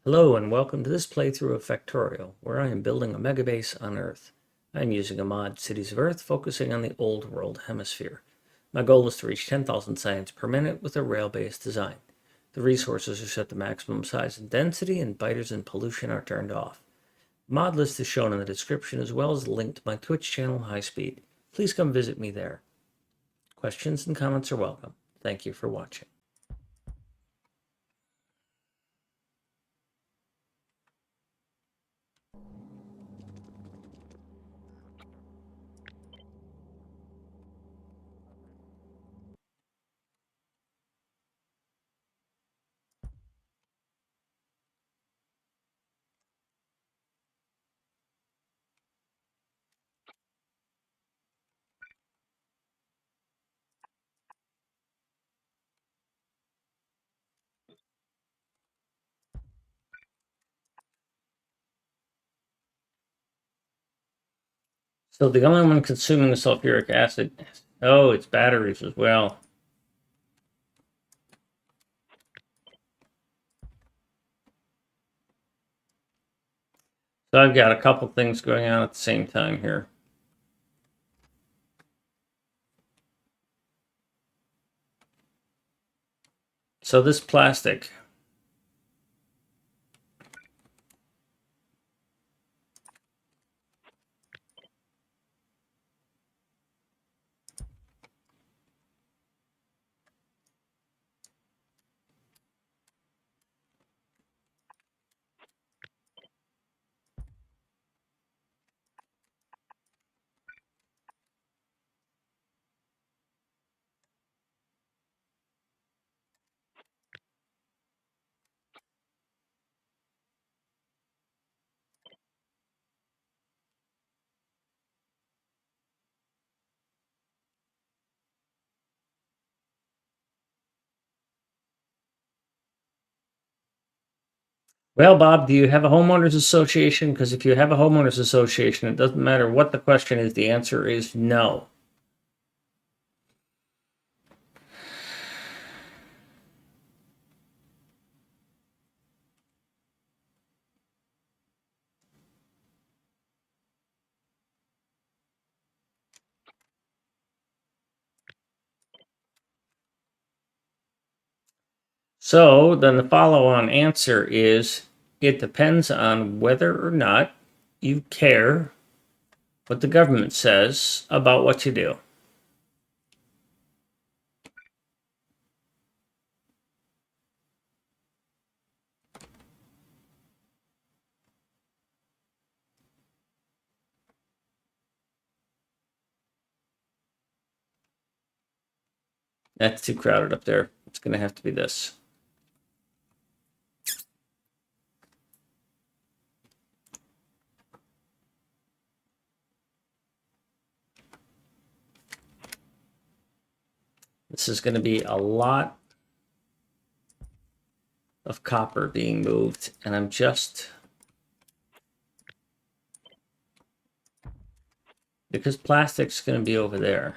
Hello and welcome to this playthrough of Factorio, where I am building a megabase on Earth. I am using a mod, Cities of Earth, focusing on the Old World Hemisphere. My goal is to reach 10,000 science per minute with a rail-based design. The resources are set to maximum size and density, and biters and pollution are turned off. The mod list is shown in the description, as well as a link to my Twitch channel, High Speed. Please come visit me there. Questions and comments are welcome. Thank you for watching. So the only one consuming the sulfuric acid, oh, it's batteries as well. So I've got a couple things going on at the same time here. So this plastic, well, Bob, do you have a homeowners association? Because if you have a homeowners association, it doesn't matter what the question is, the answer is no. So then the follow-on answer is, it depends on whether or not you care what the government says about what you do. That's too crowded up there. It's going to have to be this. This is going to be a lot of copper being moved, and I'm just, because plastic's going to be over there.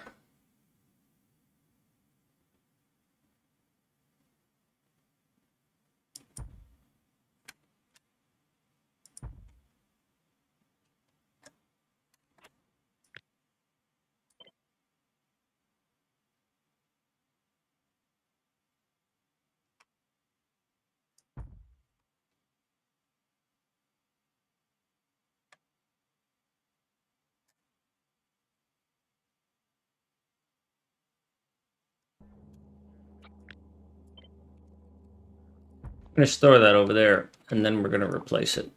I'm going to store that over there, and then we're going to replace it.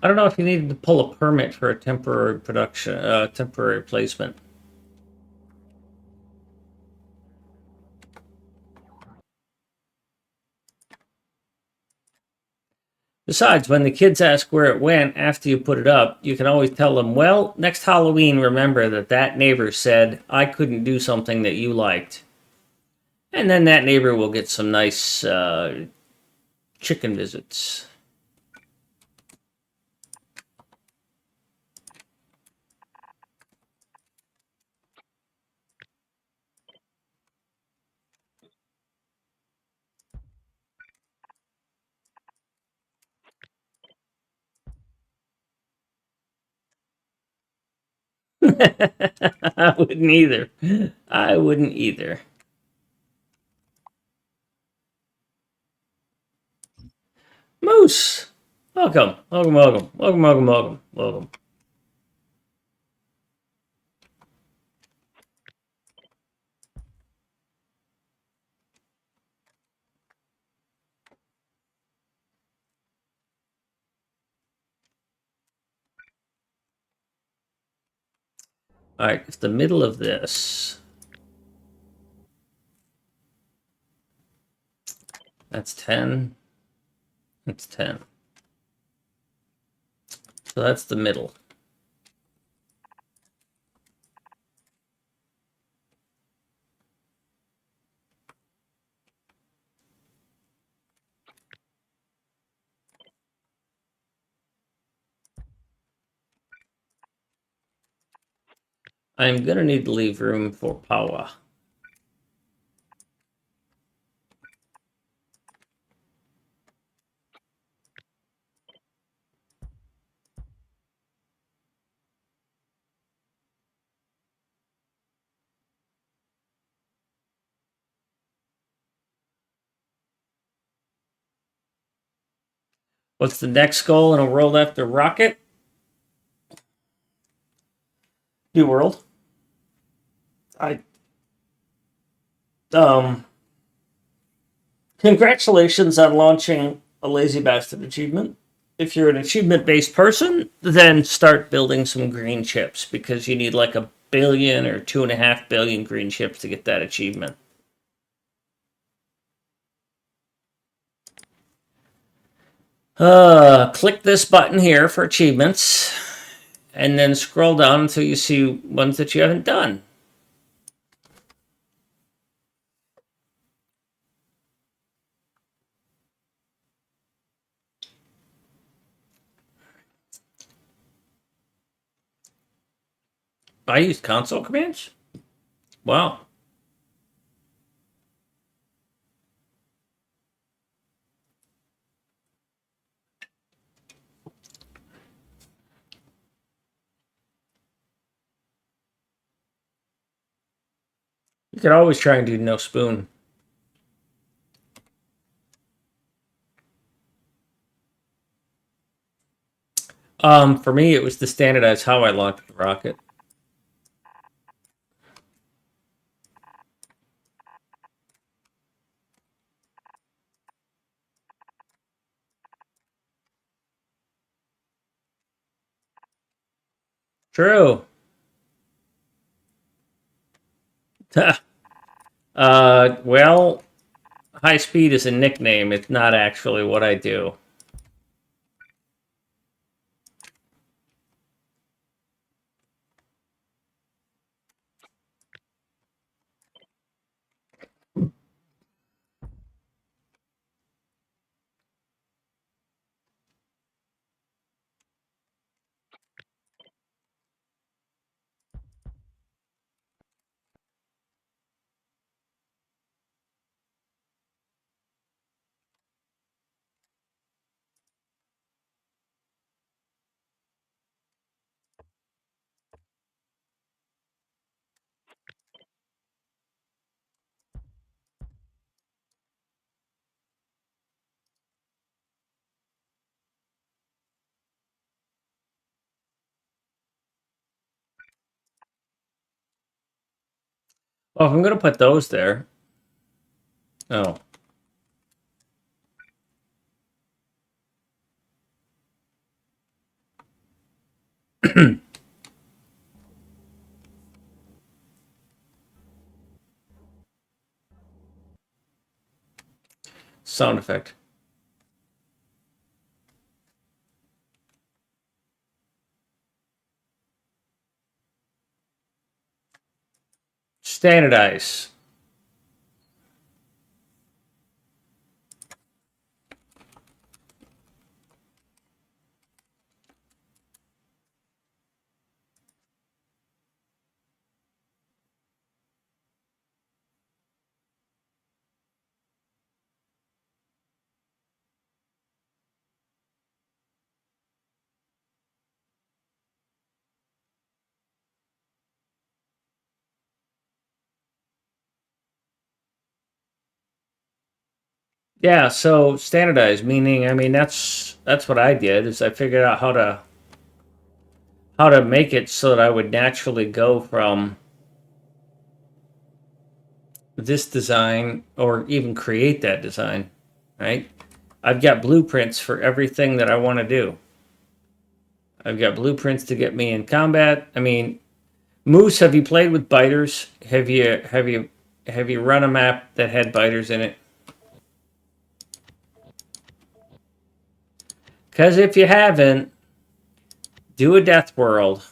I don't know if you needed to pull a permit for a temporary production, temporary placement. Besides, when the kids ask where it went after you put it up, you can always tell them, well, next Halloween, remember that neighbor said I couldn't do something that you liked. And then that neighbor will get some nice chicken visits. I wouldn't either. I wouldn't either. Moose! Welcome, welcome, welcome, welcome, welcome, welcome, welcome. All right, it's the middle of this. That's 10. That's 10. So that's the middle. I'm gonna need to leave room for power. What's the next goal in a world after Rocket? New world. I Congratulations on launching a Lazy Bastard achievement. If you're an achievement-based person, then start building some green chips because you need like 1 billion or 2.5 billion green chips to get that achievement. Click this button here for achievements, and then scroll down until you see ones that you haven't done. I use console commands? Wow. You could always try and do no spoon. For me, it was to standardize how I launched the rocket. True. Well, high speed is a nickname. It's not actually what I do. Well, if I'm going to put those there. Oh. Sound effect. Standardize. Yeah, so standardize meaning, I mean, that's what I did is I figured out how to make it so that I would naturally go from this design or even create that design, right? I've got blueprints for everything that I want to do. I've got blueprints to get me in combat. I mean, Moose, have you played with biters? Have you run a map that had biters in it? Because if you haven't, do a death world.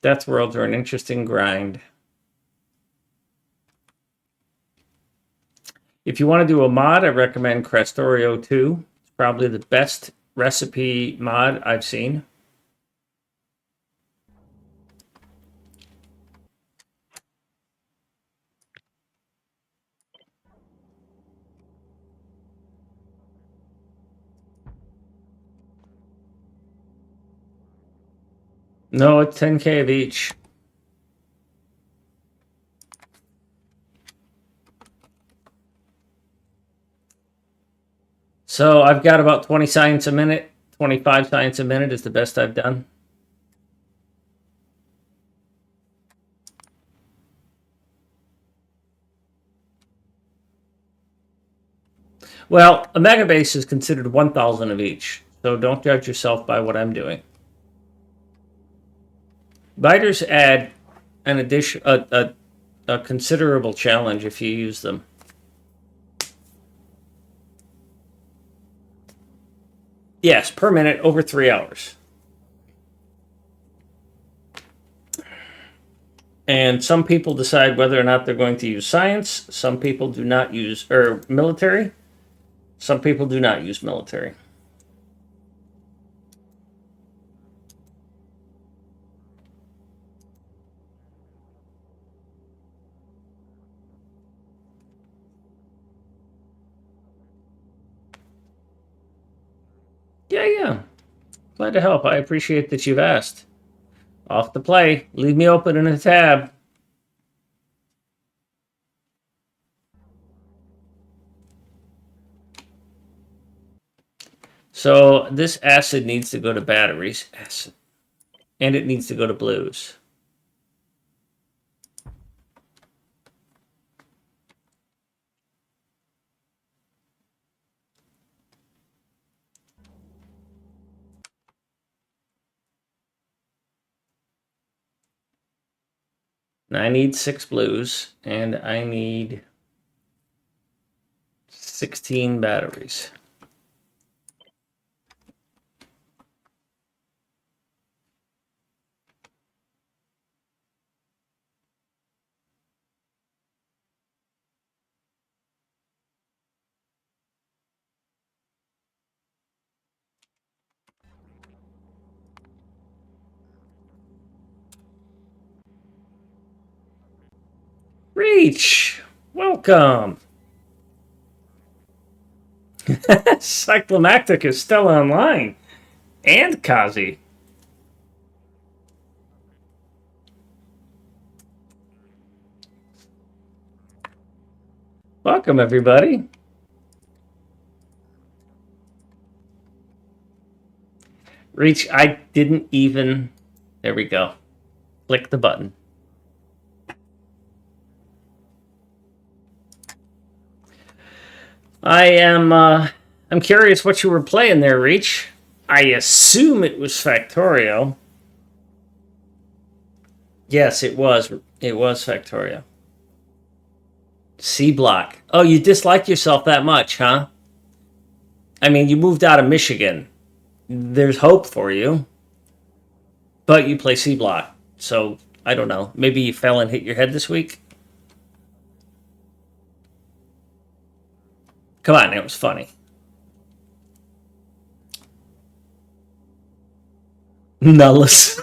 Death worlds are an interesting grind. If you want to do a mod, I recommend Factorio 2. It's probably the best recipe mod I've seen. No, it's 10K of each. So I've got about 20 science a minute. 25 science a minute is the best I've done. Well, a MegaBase is considered 1,000 of each, so don't judge yourself by what I'm doing. Biters add an addition, a considerable challenge if you use them. Yes, per minute, over 3 hours. And some people decide whether or not they're going to use science. Some people do not use, or military. Some people do not use military. Yeah. Glad to help. I appreciate that you've asked. Off to play. Leave me open in a tab. So this acid needs to go to batteries. Acid. And it needs to go to blues. And I need 6 blues, and I need 16 batteries. Reach! Welcome! Cyclomactic is still online. And Kazi. Welcome, everybody. Reach, I didn't even... There we go. Click the button. I'm curious what you were playing there, Reach. I assume it was Factorio. Yes, it was. It was Factorio. C block. Oh, you dislike yourself that much, huh? I mean, you moved out of Michigan. There's hope for you, but you play C block. So, I don't know. Maybe you fell and hit your head this week? Come on, it was funny. Nullus.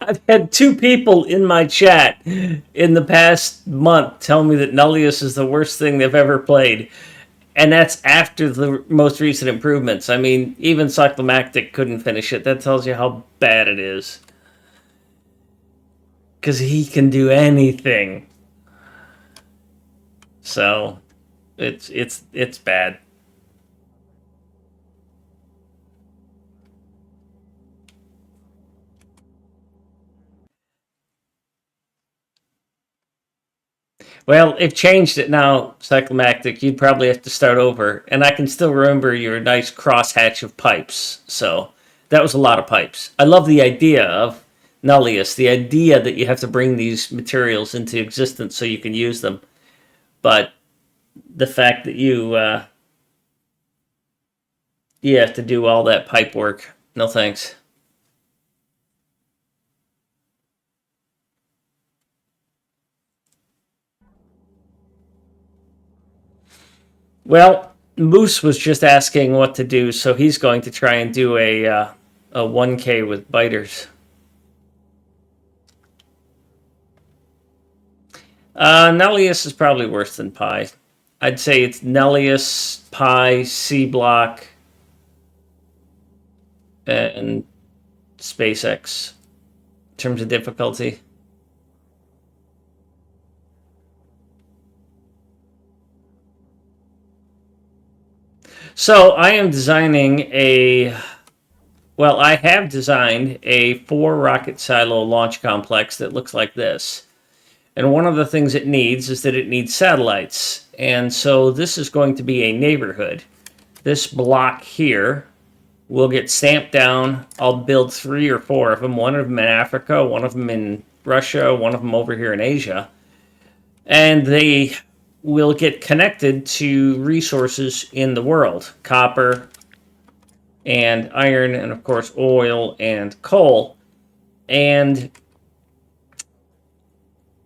I've had two people in my chat in the past month tell me that Nullius is the worst thing they've ever played. And that's after the most recent improvements. I mean, even Cyclomactic couldn't finish it. That tells you how bad it is. Because he can do anything. So it's bad. Well, they've changed it now, Cyclomactic. You'd probably have to start over. And I can still remember your nice crosshatch of pipes. So that was a lot of pipes. I love the idea of Nullius, the idea that you have to bring these materials into existence so you can use them. But the fact that you have to do all that pipe work, no thanks. Well, Moose was just asking what to do, so he's going to try and do a 1K with biters. Nullius is probably worse than Pi. I'd say it's Nullius, Pi, C Block, and SpaceX in terms of difficulty. So I am designing a. Well, I have designed a 4 rocket silo launch complex that looks like this. And one of the things it needs is that it needs satellites. And so this is going to be a neighborhood. This block here will get stamped down. I'll build 3 or 4 of them. One of them in Africa, one of them in Russia, one of them over here in Asia. And they will get connected to resources in the world. Copper and iron and, of course, oil and coal. And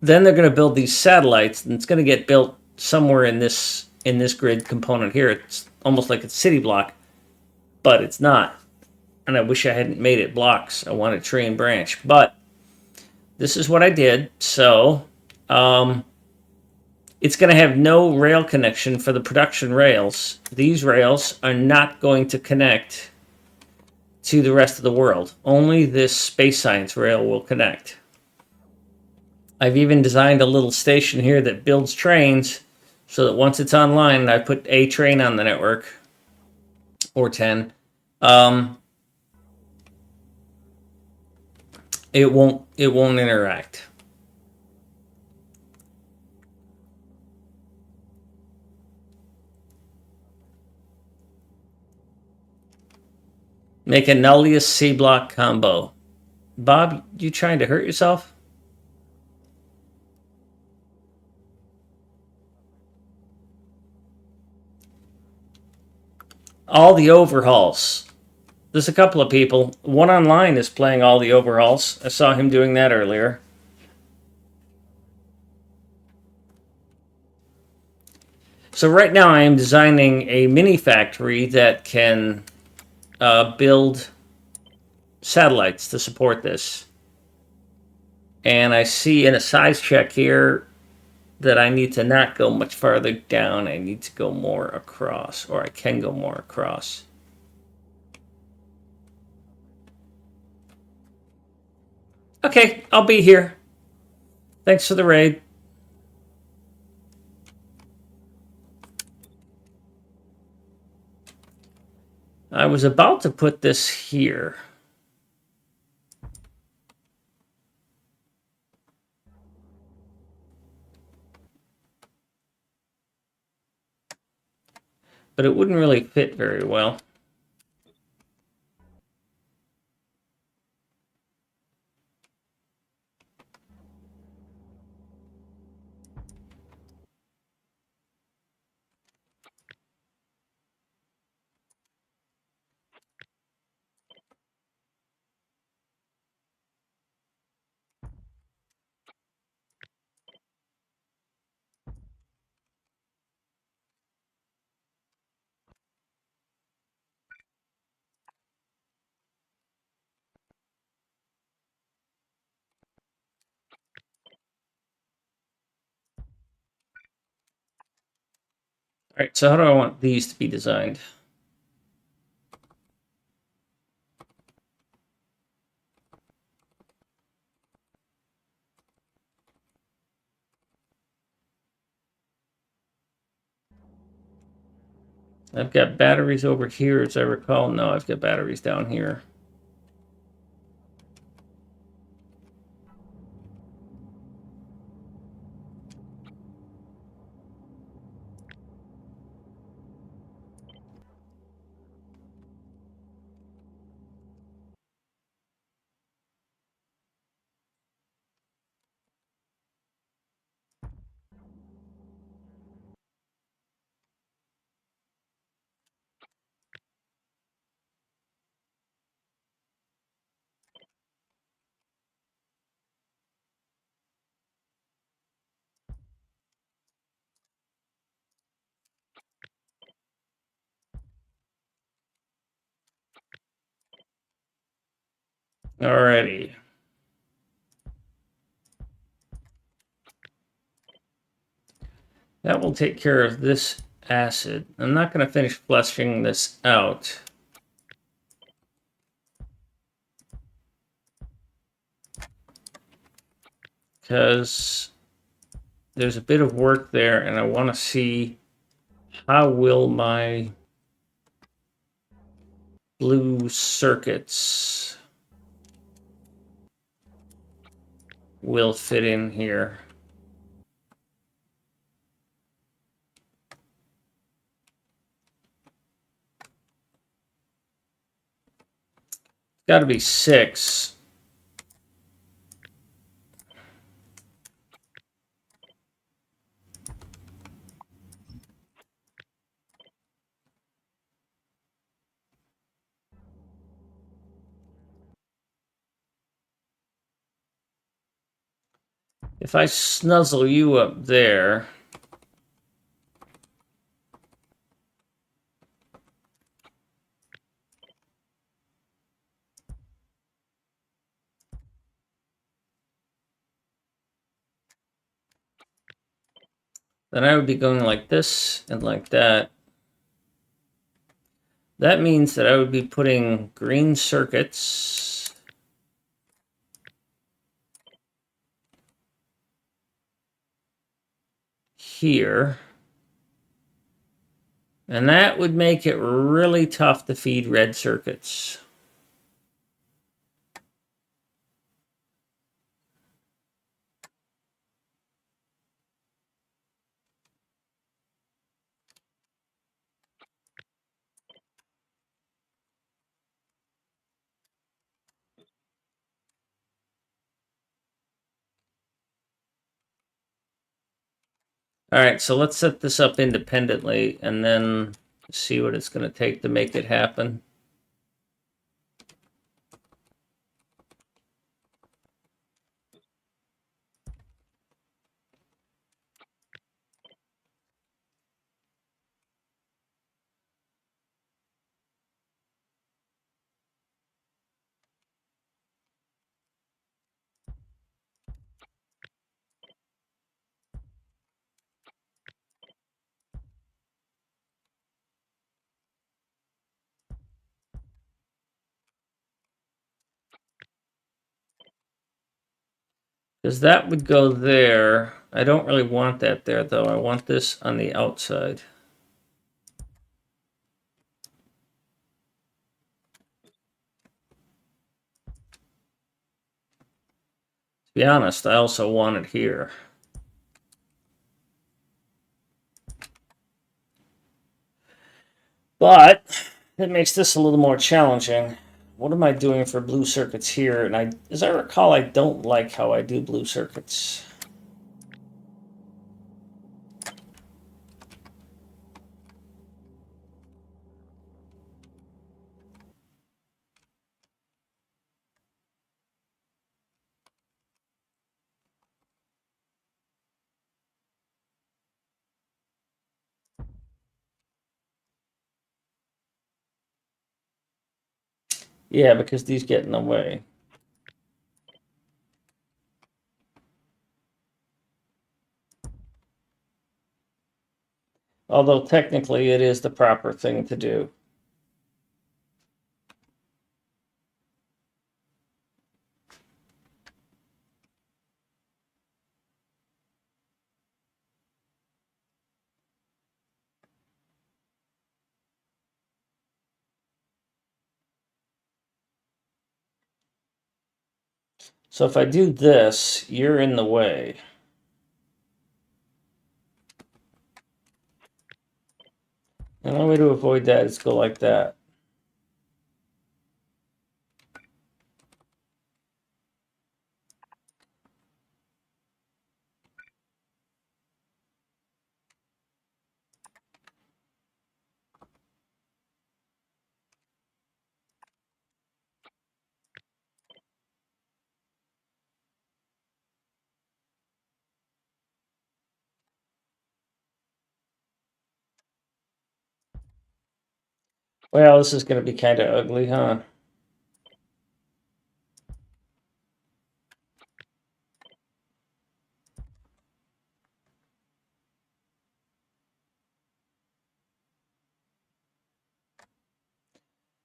then they're going to build these satellites, and it's going to get built somewhere in this grid component here. It's almost like a city block, but it's not. And I wish I hadn't made it blocks. I wanted tree and branch, but this is what I did. So it's going to have no rail connection for the production rails. These rails are not going to connect to the rest of the world. Only this space science rail will connect. I've even designed a little station here that builds trains so that once it's online and I put a train on the network, or 10, it won't interact. Make a Nullius C block combo. Bob, you trying to hurt yourself? All the overhauls. There's a couple of people. One online is playing all the overhauls. I saw him doing that earlier. So right now I am designing a mini factory that can build satellites to support this. And I see in a size check here that I need to not go much farther down. I need to go more across, or I can go more across. Okay, I'll be here. Thanks for the raid. I was about to put this here. But it wouldn't really fit very well. All right, so how do I want these to be designed? I've got batteries over here, as I recall. No, I've got batteries down here. Alrighty. That will take care of this acid. I'm not going to finish fleshing this out. Because there's a bit of work there, and I want to see how will my blue circuits will fit in here. Got to be 6. If I snuzzle you up there, then I would be going like this and like that. That means that I would be putting green circuits here. And that would make it really tough to feed red circuits. All right, so let's set this up independently and then see what it's going to take to make it happen. Because that would go there. I don't really want that there, though. I want this on the outside. To be honest, I also want it here. But it makes this a little more challenging. What am I doing for blue circuits here? And as I recall, I don't like how I do blue circuits. Yeah, because these get in the way. Although technically it is the proper thing to do. So if I do this, you're in the way. And the only way to avoid that is go like that. Well, this is going to be kind of ugly, huh?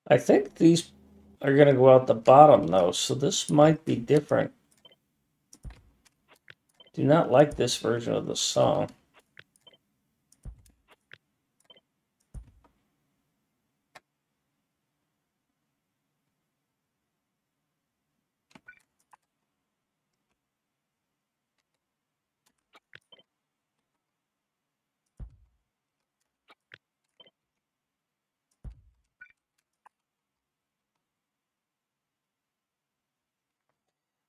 I think these are going to go out the bottom, though, so this might be different. Do not like this version of the song.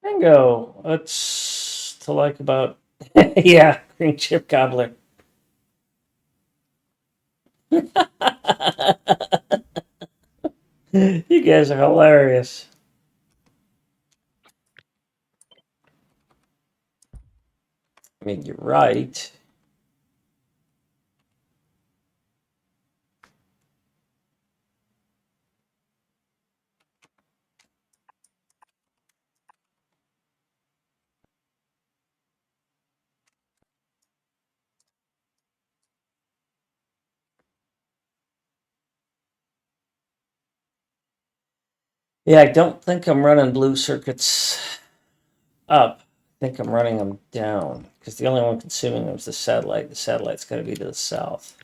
Bingo! What's to like about... yeah, green chip cobbler. You guys are hilarious. I mean, you're right. Yeah, I don't think I'm running blue circuits up. I think I'm running them down because the only one consuming them is the satellite. The satellite's got to be to the south.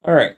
All right.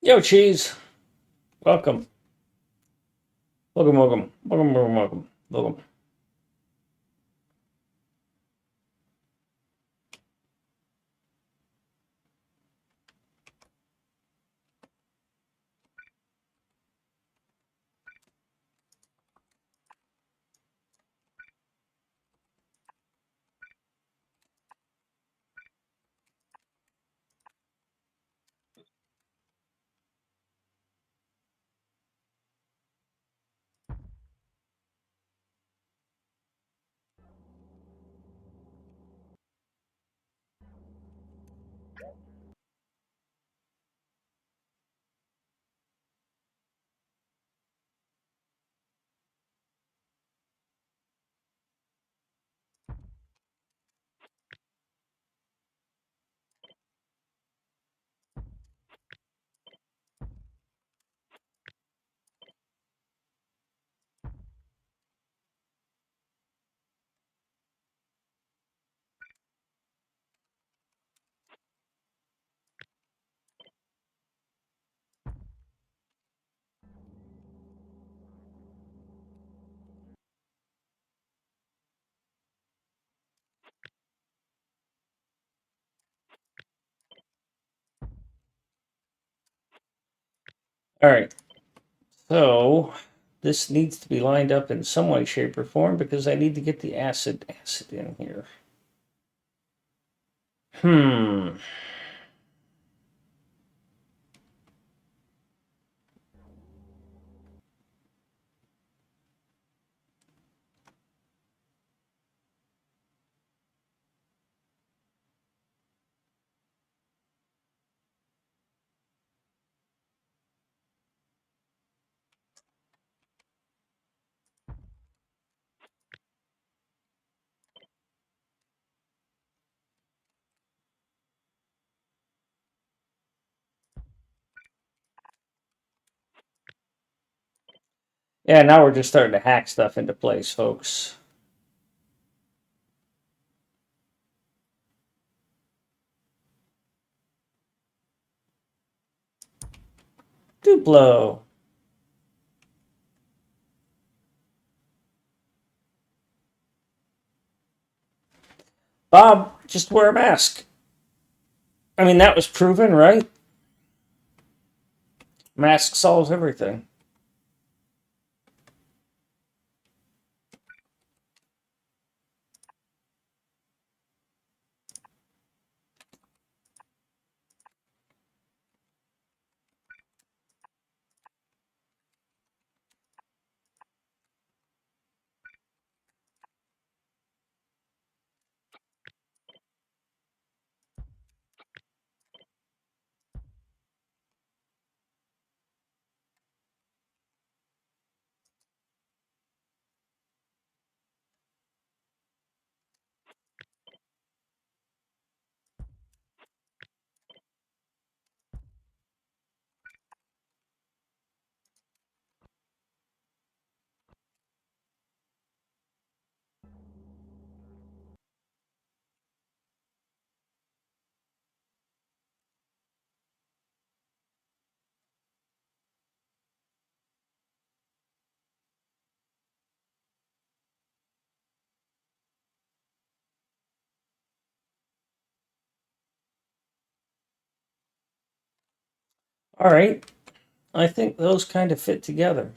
Yo, cheese. Welcome. Welcome, welcome. Welcome, welcome, welcome. Welcome. All right. So this needs to be lined up in some way, shape, or form because I need to get the acid in here. Yeah, now we're just starting to hack stuff into place, folks. Duplo. Bob, just wear a mask. I mean, that was proven, right? Mask solves everything. All right. I think those kind of fit together.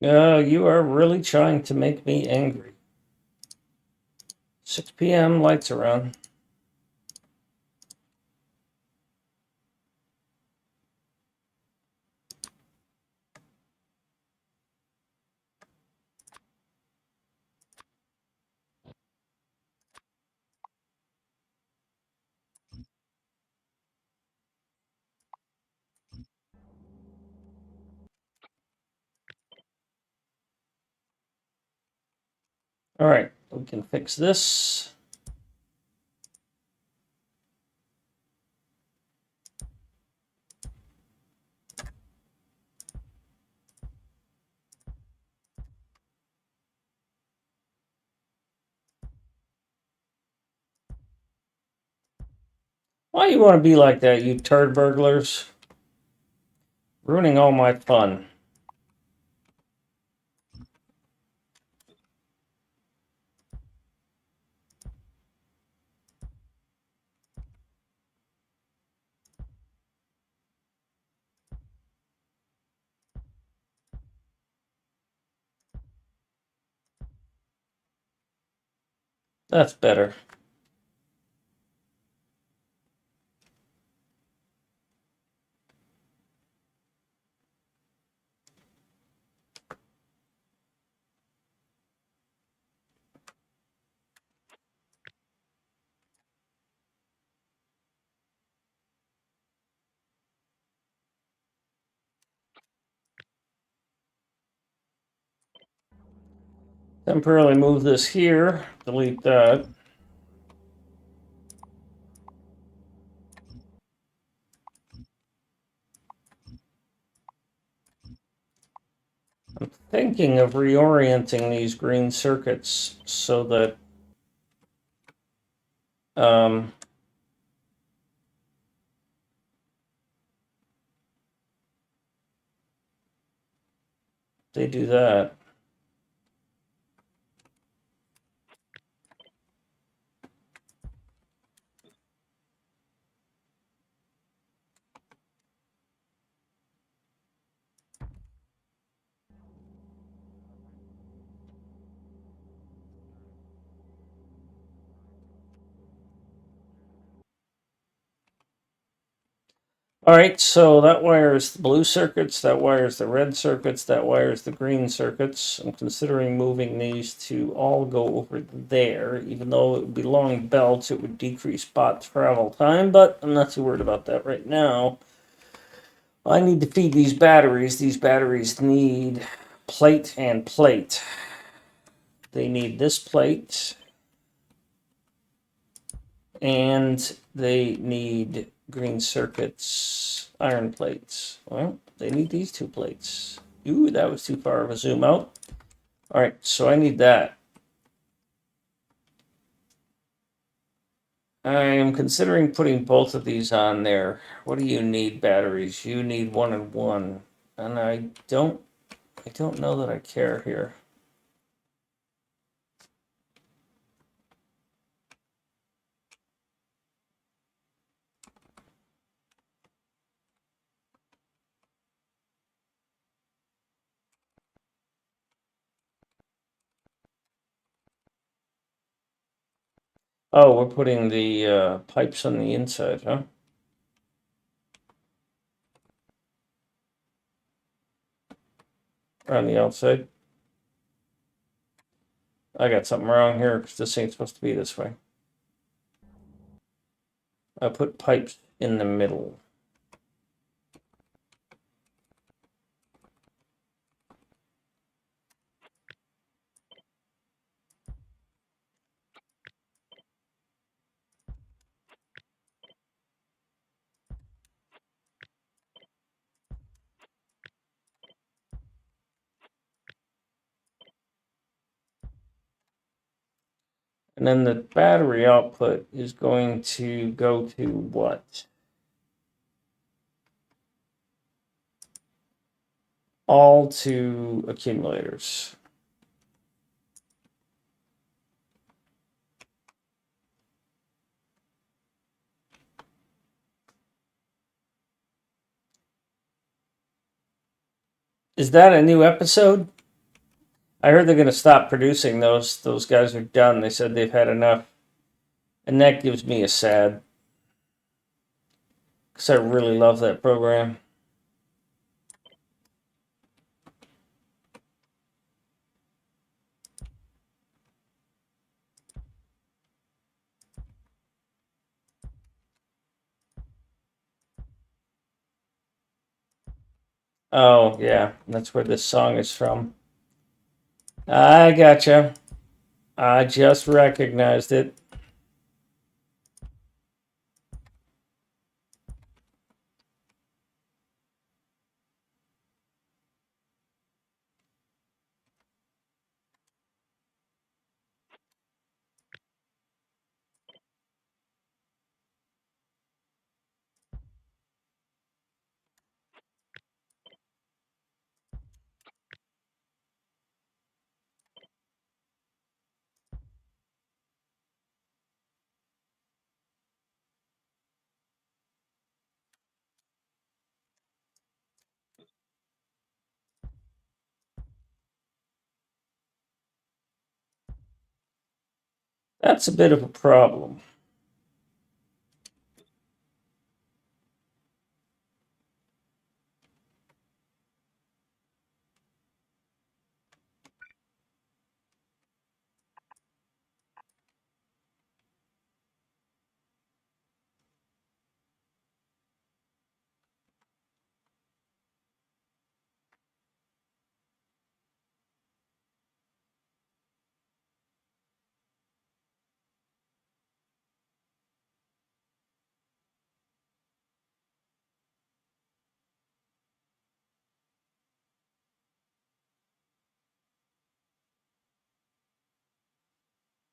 You are really trying to make me angry. 6 p.m. lights are on. All right, we can fix this. Why you want to be like that, you turd burglars? Ruining all my fun. That's better. Temporarily move this here. Delete that. I'm thinking of reorienting these green circuits so that um, they do that. All right, so that wires the blue circuits, that wires the red circuits, that wires the green circuits. I'm considering moving these to all go over there. Even though it would be long belts, it would decrease bot travel time, but I'm not too worried about that right now. I need to feed these batteries. These batteries need plate and plate. They need this plate, and they need green circuits, iron plates. Well, they need these two plates. Ooh, that was too far of a zoom out. All right, so I need that. I am considering putting both of these on there. What do you need, batteries? You need 1 and 1. And I don't know that I care here. Oh, we're putting the pipes on the inside, huh? Or on the outside? I got something wrong here because this ain't supposed to be this way. I put pipes in the middle. And then the battery output is going to go to what? All to accumulators. Is that a new episode? I heard they're going to stop producing those. Those guys are done. They said they've had enough. And that gives me a sad, because I really love that program. Oh, yeah. That's where this song is from. I gotcha. I just recognized it. That's a bit of a problem.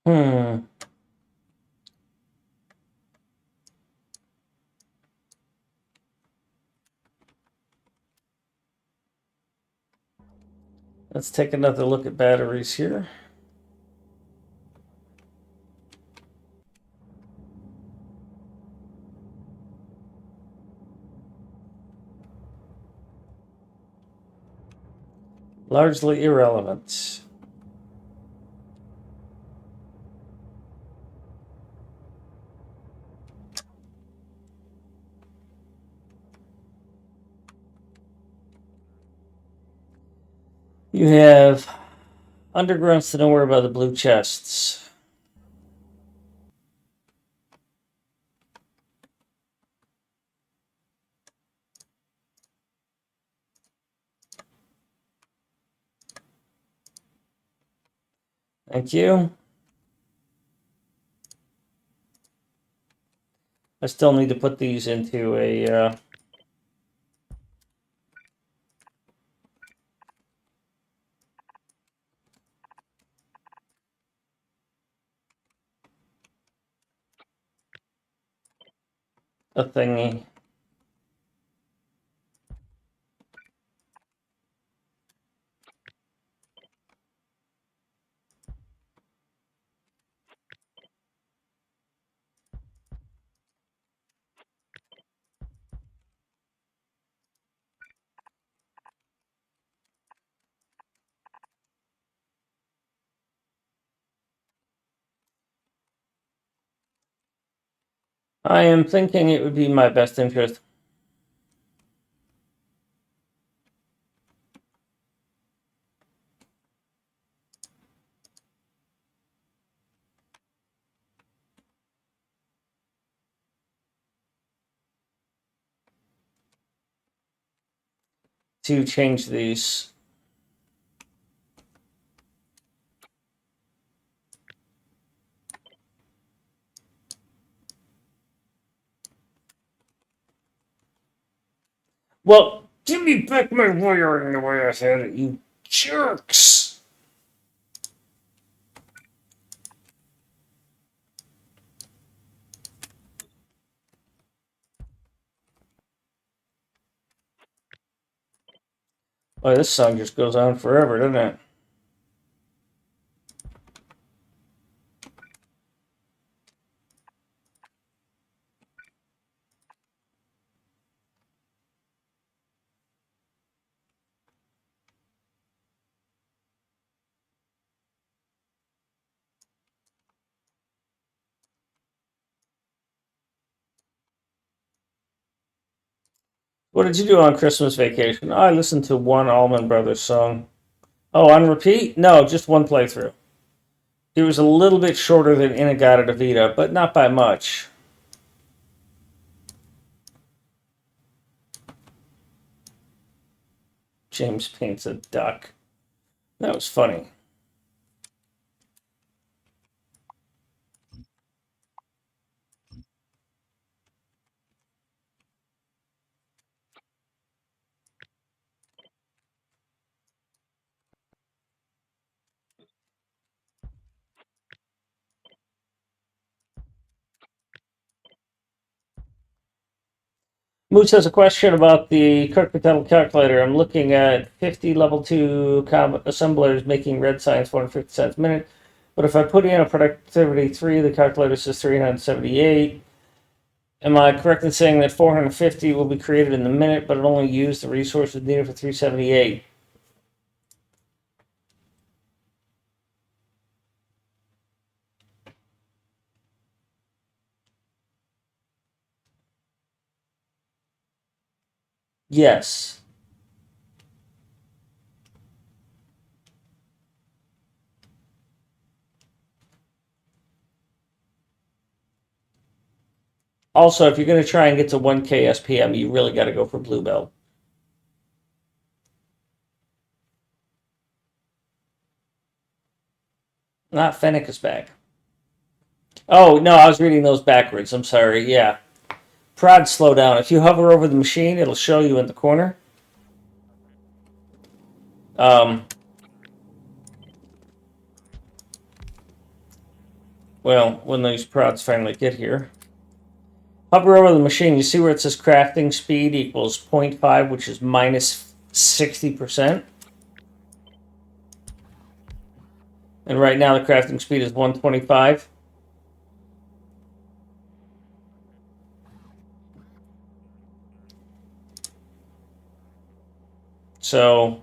Hmm. Let's take another look at batteries here. Largely irrelevant. You have undergrounds to nowhere by the blue chests. Thank you. I still need to put these into a thingy. I am thinking it would be my best interest to change these. Well, give me back my wiring the way I said it, you jerks! Oh, this song just goes on forever, doesn't it? What did you do on Christmas vacation? I listened to one Allman Brothers song. Oh, on repeat? No, just one playthrough. It was a little bit shorter than Inagata Davida, but not by much. James paints a duck. That was funny. Moose has a question about the Kirk-Pattel calculator. I'm looking at 50 level 2 assemblers making red science 450 cents a minute. But if I put in a productivity 3, the calculator says 378. Am I correct in saying that 450 will be created in the minute, but it only use the resources needed for 378? Yes. Also, if you're going to try and get to 1K SPM, you really got to go for Blue Belt. Not Fennec is back. Oh, no, I was reading those backwards. I'm sorry. Yeah. Prod slow down. If you hover over the machine, it'll show you in the corner. Um, Well, when these prods finally get here. Hover over the machine, you see where it says crafting speed equals 0.5, which is minus 60%. And right now the crafting speed is 125. So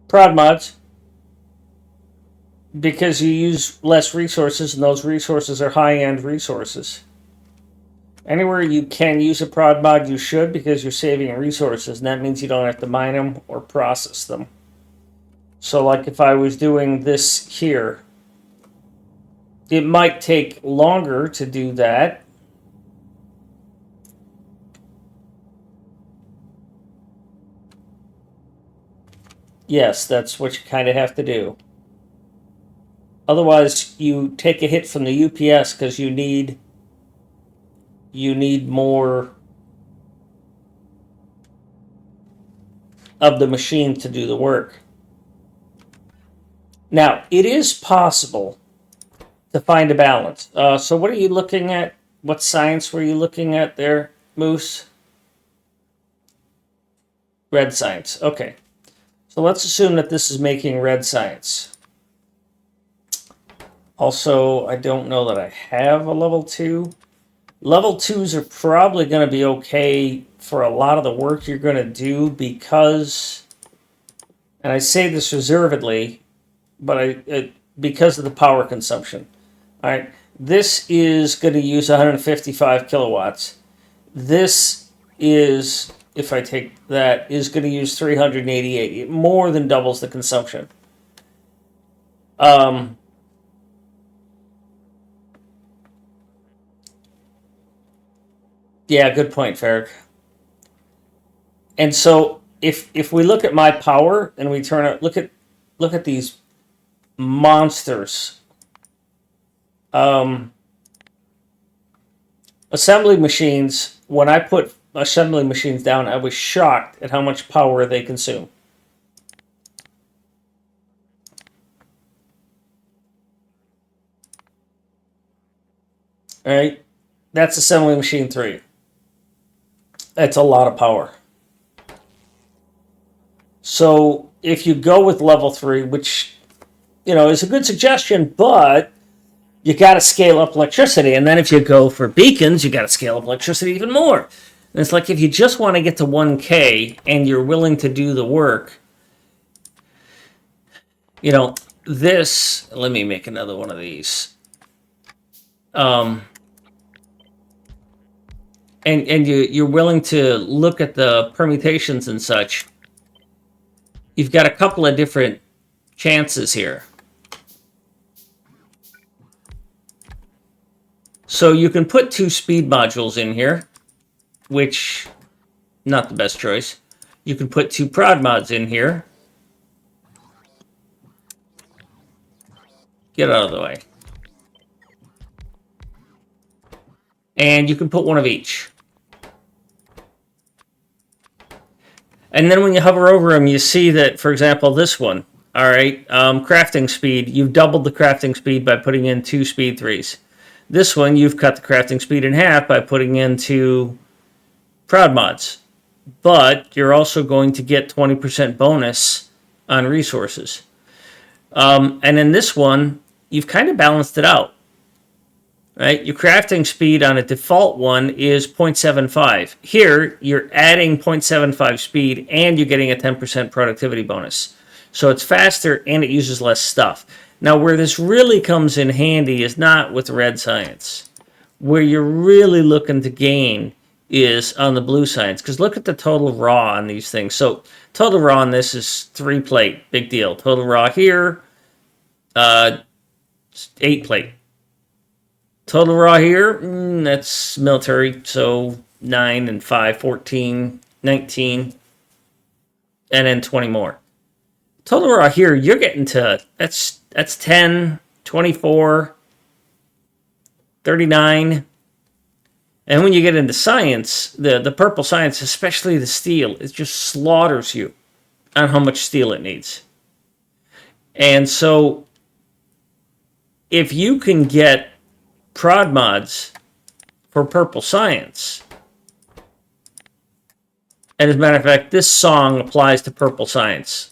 prod mods, because you use less resources, and those resources are high-end resources. Anywhere you can use a prod mod, you should, because you're saving resources, and that means you don't have to mine them or process them. So like if I was doing this here, it might take longer to do that. Yes, that's what you kind of have to do. Otherwise, you take a hit from the UPS because you need more of the machine to do the work. Now, it is possible to find a balance. So what are you looking at? What science were you looking at there, Moose? Red science. Okay. So let's assume that this is making red science. Also, I don't know that I have a level 2. Level 2s are probably going to be okay for a lot of the work you're going to do because, and I say this reservedly, but because of the power consumption. All right, this is going to use 155 kilowatts. This is, if I take that, is going to use 388. It more than doubles the consumption. Yeah, good point, Ferric. And so if we look at my power and we turn it, look at these monsters. Assembly machines, when I put assembly machines down, I was shocked at how much power they consume. All right, that's assembly machine 3. That's a lot of power. So if you go with level 3, which is a good suggestion, but you got to scale up electricity. And then if you go for beacons, you got to scale up electricity even more. And it's like if you just want to get to 1K and you're willing to do the work, this, let me make another one of these. And you're willing to look at the permutations and such. You've got a couple of different chances here. So you can put 2 speed modules in here, which, not the best choice. You can put 2 prod mods in here. Get out of the way. And you can put 1 of each. And then when you hover over them, you see that, for example, this one, all right, crafting speed, you've doubled the crafting speed by putting in 2 speed 3s. This one, you've cut the crafting speed in half by putting in 2 prod mods. But you're also going to get 20% bonus on resources. And in this one, you've kind of balanced it out. Right? Your crafting speed on a default one is 0.75. Here, you're adding 0.75 speed and you're getting a 10% productivity bonus. So it's faster and it uses less stuff. Now, where this really comes in handy is not with red science. Where you're really looking to gain is on the blue science. Because look at the total raw on these things. So total raw on this is 3 plate. Big deal. Total raw here, 8 plate. Total raw here, that's military, so 9 and 5, 14, 19, and then 20 more. Total raw here, you're getting to, that's 10, 24, 39, and And when you get into science, the purple science, especially the steel, it just slaughters you on how much steel it needs. And so if you can get prod mods for purple science, and as a matter of fact, this song applies to purple science.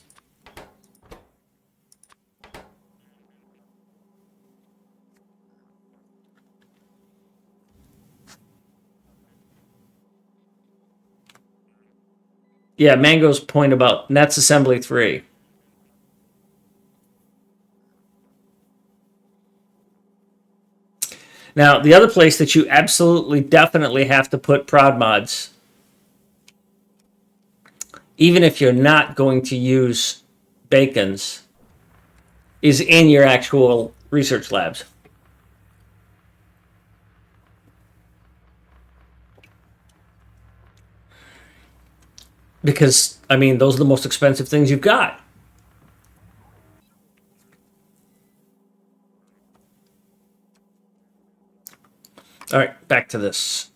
Yeah, Mango's point about Nets Assembly 3. Now, the other place that you absolutely definitely have to put prod mods, even if you're not going to use Bacon's, is in your actual research labs. Because, I mean, those are the most expensive things you've got. All right, back to this.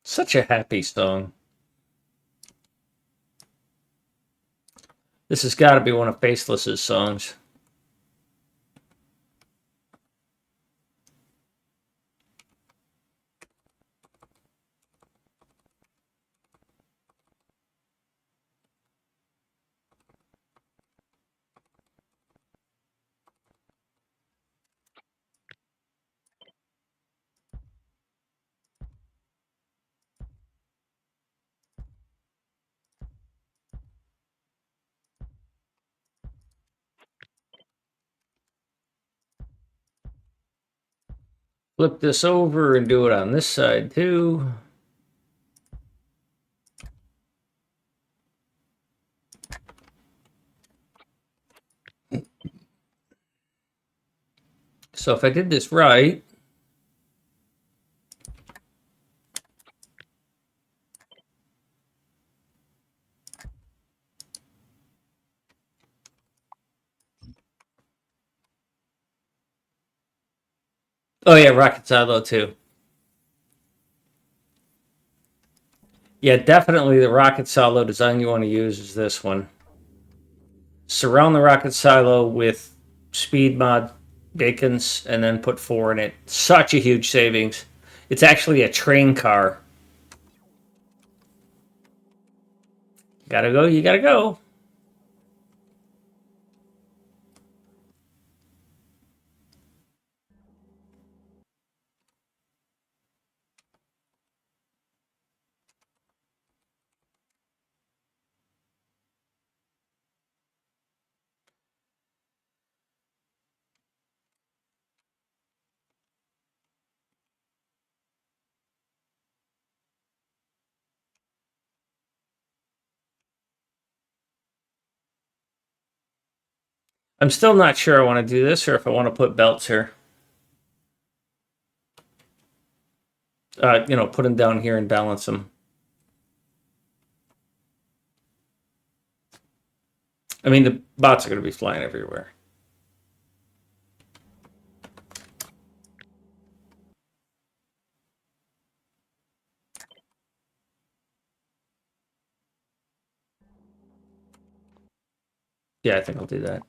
Such a happy song. This has got to be one of Faceless's songs. Flip this over and do it on this side too. So if I did this right, oh yeah, rocket silo too. Yeah, definitely the rocket silo design you want to use is this one. Surround the rocket silo with speed mod Bacons and then put 4 in it. Such a huge savings. It's actually a train car. Gotta go, you gotta go. I'm still not sure I want to do this or if I want to put belts here. Put them down here and balance them. I mean, the bots are going to be flying everywhere. Yeah, I think I'll do that.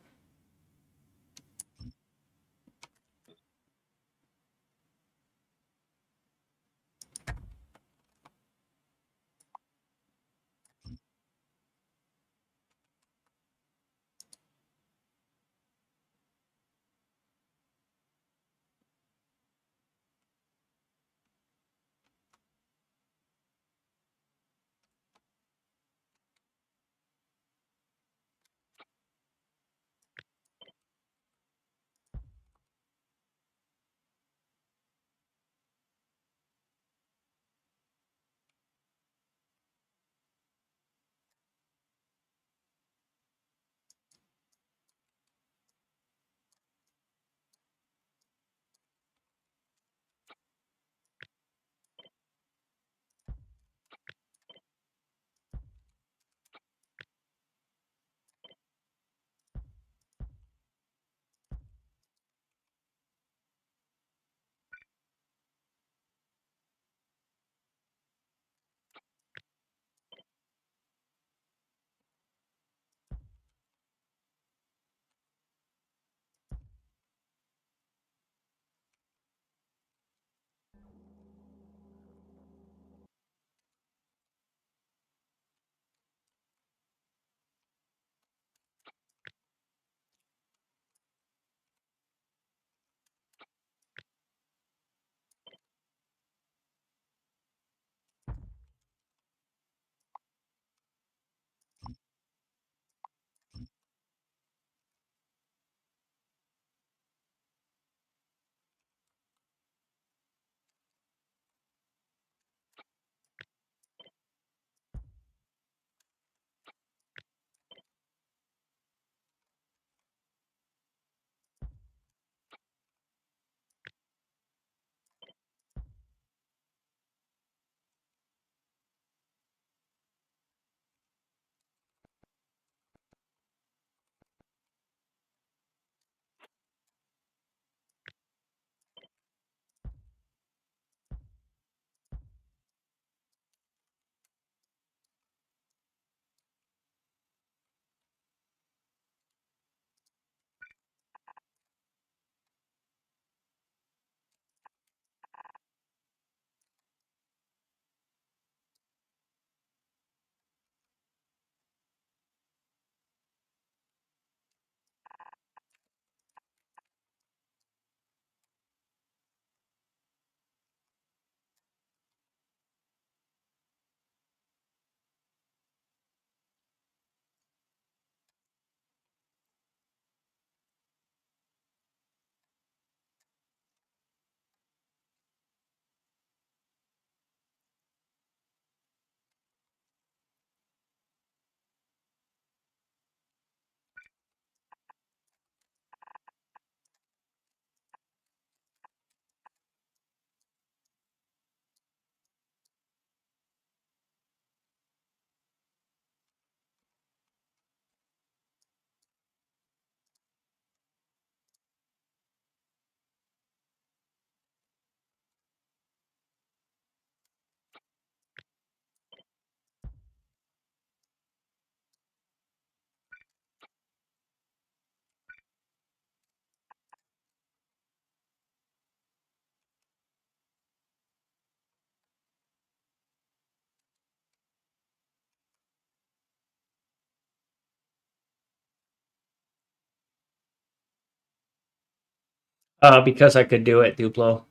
Because I could do it, Duplo.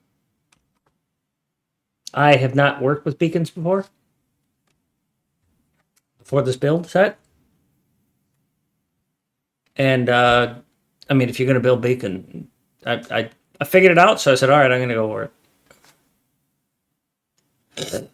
I have not worked with beacons before for this build set. And I mean, if you're going to build beacon, I figured it out, so I said, all right, I'm going to go for it.